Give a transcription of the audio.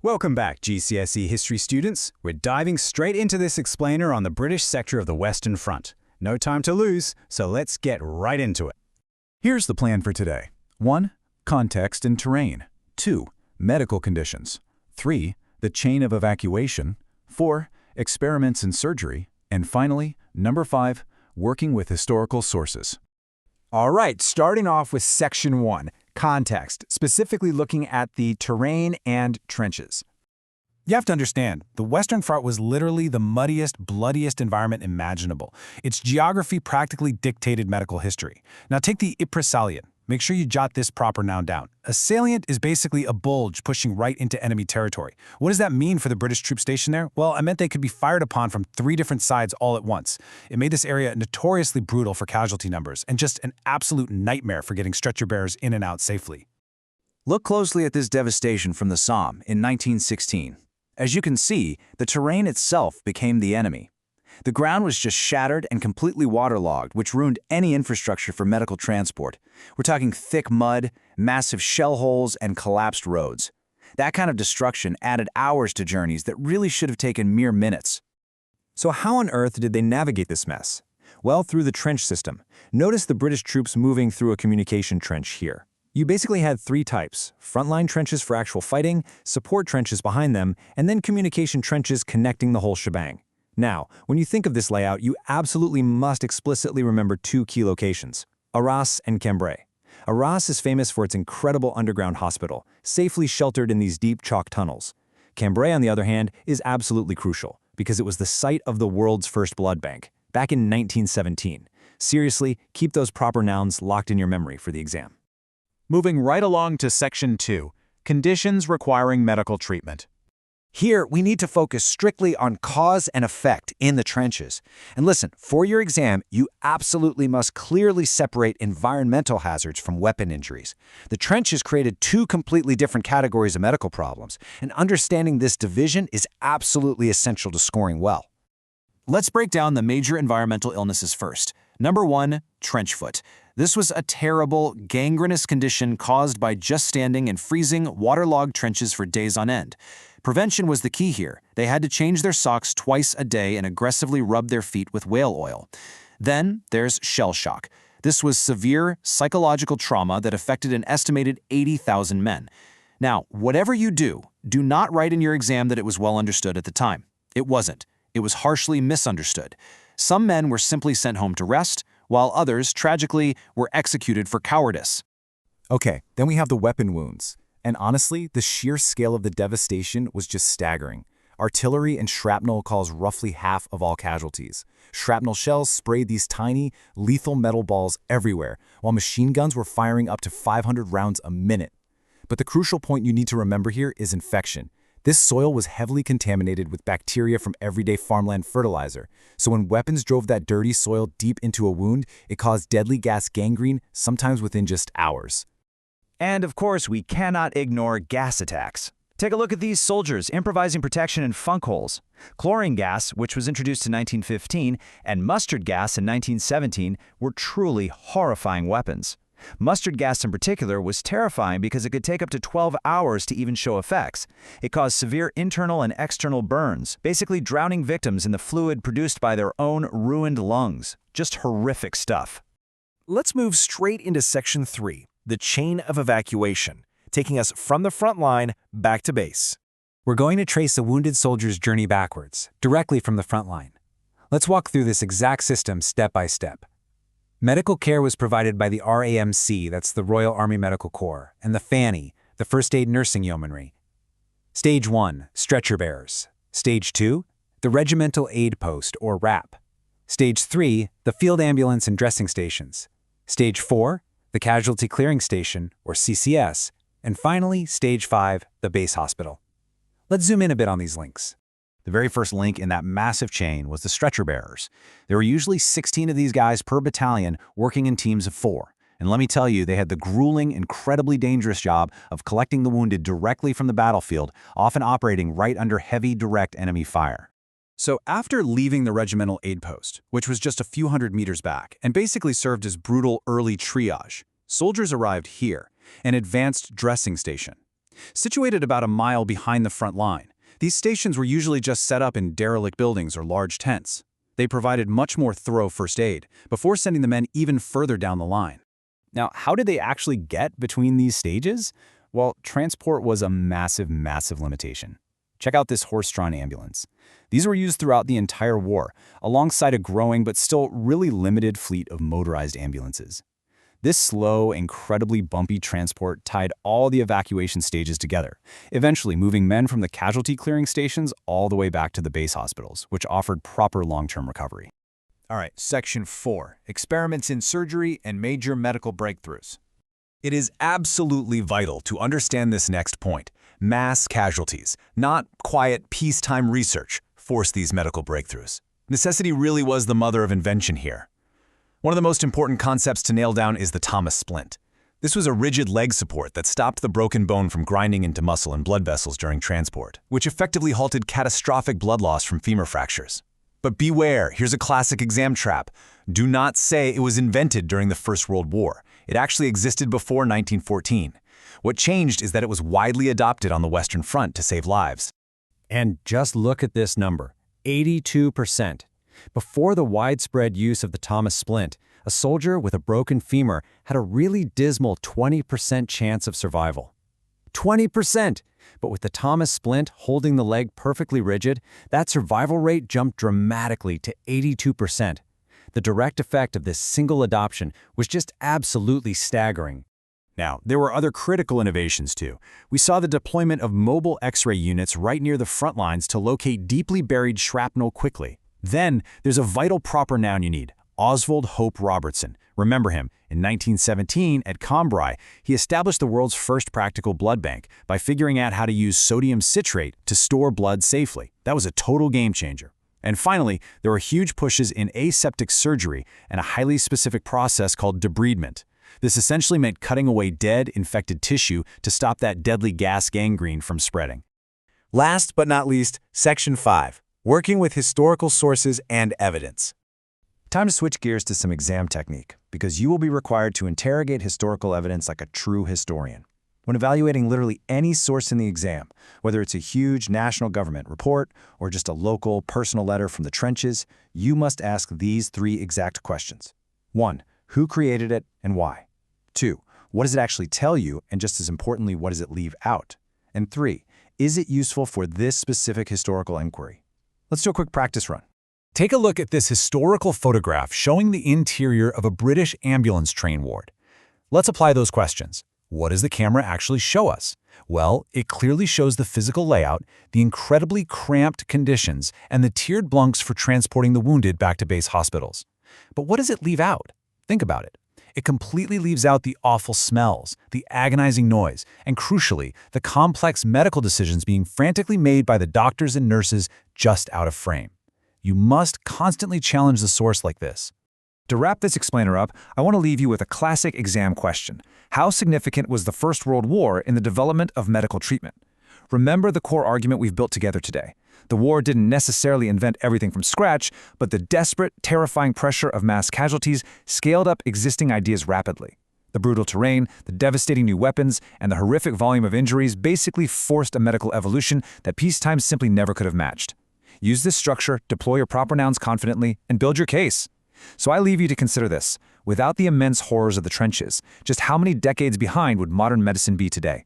Welcome back, GCSE History students. We're diving straight into this explainer on the British sector of the Western Front. No time to lose, so let's get right into it. Here's the plan for today. 1. Context and terrain. 2. Medical conditions. 3. The chain of evacuation. 4. Experiments in surgery. And finally, number 5. Working with historical sources. All right, starting off with Section 1, context, specifically looking at the terrain and trenches. You have to understand, the Western Front was literally the muddiest, bloodiest environment imaginable. Its geography practically dictated medical history. Now take the Ypres Salient. Make sure you jot this proper noun down. A salient is basically a bulge pushing right into enemy territory. What does that mean for the British troops stationed there? Well, it meant they could be fired upon from 3 different sides all at once. It made this area notoriously brutal for casualty numbers and just an absolute nightmare for getting stretcher bearers in and out safely. Look closely at this devastation from the Somme in 1916. As you can see, the terrain itself became the enemy. The ground was just shattered and completely waterlogged, which ruined any infrastructure for medical transport. We're talking thick mud, massive shell holes, and collapsed roads. That kind of destruction added hours to journeys that really should have taken mere minutes. So how on earth did they navigate this mess? Well, through the trench system. Notice the British troops moving through a communication trench here. You basically had 3 types: frontline trenches for actual fighting, support trenches behind them, and then communication trenches connecting the whole shebang. Now, when you think of this layout, you absolutely must explicitly remember 2 key locations: Arras and Cambrai. Arras is famous for its incredible underground hospital, safely sheltered in these deep chalk tunnels. Cambrai, on the other hand, is absolutely crucial, because it was the site of the world's first blood bank, back in 1917. Seriously, keep those proper nouns locked in your memory for the exam. Moving right along to Section 2, Conditions Requiring Medical Treatment. Here, we need to focus strictly on cause and effect in the trenches. And listen, for your exam, you absolutely must clearly separate environmental hazards from weapon injuries. The trenches created 2 completely different categories of medical problems, and understanding this division is absolutely essential to scoring well. Let's break down the major environmental illnesses first. Number 1, trench foot. This was a terrible, gangrenous condition caused by just standing in freezing, waterlogged trenches for days on end. Prevention was the key here. They had to change their socks twice a day and aggressively rub their feet with whale oil. Then there's shell shock. This was severe psychological trauma that affected an estimated 80,000 men. Now, whatever you do, do not write in your exam that it was well understood at the time. It wasn't. It was harshly misunderstood. Some men were simply sent home to rest, while others, tragically, were executed for cowardice. Okay, then we have the weapon wounds. And honestly, the sheer scale of the devastation was just staggering. Artillery and shrapnel caused roughly half of all casualties. Shrapnel shells sprayed these tiny, lethal metal balls everywhere, while machine guns were firing up to 500 rounds a minute. But the crucial point you need to remember here is infection. This soil was heavily contaminated with bacteria from everyday farmland fertilizer, so when weapons drove that dirty soil deep into a wound, it caused deadly gas gangrene, sometimes within just hours. And of course, we cannot ignore gas attacks. Take a look at these soldiers improvising protection in funk holes. Chlorine gas, which was introduced in 1915, and mustard gas in 1917 were truly horrifying weapons. Mustard gas in particular was terrifying because it could take up to 12 hours to even show effects. It caused severe internal and external burns, basically drowning victims in the fluid produced by their own ruined lungs. Just horrific stuff. Let's move straight into Section 3, the Chain of Evacuation, taking us from the front line back to base. We're going to trace a wounded soldier's journey backwards, directly from the front line. Let's walk through this exact system step by step. Medical care was provided by the RAMC, that's the Royal Army Medical Corps, and the FANY, the First Aid Nursing Yeomanry. Stage 1, stretcher bearers. Stage 2, the Regimental Aid Post, or RAP. Stage 3, the field ambulance and dressing stations. Stage 4, the Casualty Clearing Station, or CCS. And finally, Stage 5, the base hospital. Let's zoom in a bit on these links. The very first link in that massive chain was the stretcher bearers. There were usually 16 of these guys per battalion working in teams of 4. And let me tell you, they had the grueling, incredibly dangerous job of collecting the wounded directly from the battlefield, often operating right under heavy direct enemy fire. So after leaving the Regimental Aid Post, which was just a few hundred meters back and basically served as brutal early triage, soldiers arrived here, an advanced dressing station. Situated about a mile behind the front line, these stations were usually just set up in derelict buildings or large tents. They provided much more thorough first aid before sending the men even further down the line. Now, how did they actually get between these stages? Well, transport was a massive, massive limitation. Check out this horse-drawn ambulance. These were used throughout the entire war, alongside a growing but still really limited fleet of motorized ambulances. This slow, incredibly bumpy transport tied all the evacuation stages together, eventually moving men from the casualty clearing stations all the way back to the base hospitals, which offered proper long-term recovery. All right, Section 4, Experiments in Surgery and Major Medical Breakthroughs. It is absolutely vital to understand this next point. Mass casualties, not quiet peacetime research, forced these medical breakthroughs. Necessity really was the mother of invention here. One of the most important concepts to nail down is the Thomas Splint. This was a rigid leg support that stopped the broken bone from grinding into muscle and blood vessels during transport, which effectively halted catastrophic blood loss from femur fractures. But beware, here's a classic exam trap. Do not say it was invented during the First World War. It actually existed before 1914. What changed is that it was widely adopted on the Western Front to save lives. And just look at this number, 82%. Before the widespread use of the Thomas Splint, a soldier with a broken femur had a really dismal 20% chance of survival. 20%! But with the Thomas Splint holding the leg perfectly rigid, that survival rate jumped dramatically to 82%. The direct effect of this single adoption was just absolutely staggering. Now, there were other critical innovations too. We saw the deployment of mobile X-ray units right near the front lines to locate deeply buried shrapnel quickly. Then, there's a vital proper noun you need, Oswald Hope Robertson. Remember him. In 1917, at Cambrai, he established the world's first practical blood bank by figuring out how to use sodium citrate to store blood safely. That was a total game changer. And finally, there were huge pushes in aseptic surgery and a highly specific process called debridement. This essentially meant cutting away dead, infected tissue to stop that deadly gas gangrene from spreading. Last but not least, Section 5, Working with Historical Sources and Evidence. Time to switch gears to some exam technique, because you will be required to interrogate historical evidence like a true historian. When evaluating literally any source in the exam, whether it's a huge national government report or just a local, personal letter from the trenches, you must ask these 3 exact questions. 1. Who created it and why? 2. What does it actually tell you, and just as importantly, what does it leave out? And 3. Is it useful for this specific historical inquiry? Let's do a quick practice run. Take a look at this historical photograph showing the interior of a British ambulance train ward. Let's apply those questions. What does the camera actually show us? Well, it clearly shows the physical layout, the incredibly cramped conditions, and the tiered bunks for transporting the wounded back to base hospitals. But what does it leave out? Think about it. It completely leaves out the awful smells, the agonizing noise, and crucially, the complex medical decisions being frantically made by the doctors and nurses just out of frame. You must constantly challenge the source like this. To wrap this explainer up, I want to leave you with a classic exam question. How significant was the First World War in the development of medical treatment? Remember the core argument we've built together today. The war didn't necessarily invent everything from scratch, but the desperate, terrifying pressure of mass casualties scaled up existing ideas rapidly. The brutal terrain, the devastating new weapons, and the horrific volume of injuries basically forced a medical evolution that peacetime simply never could have matched. Use this structure, deploy your proper nouns confidently, and build your case. So I leave you to consider this. Without the immense horrors of the trenches, just how many decades behind would modern medicine be today?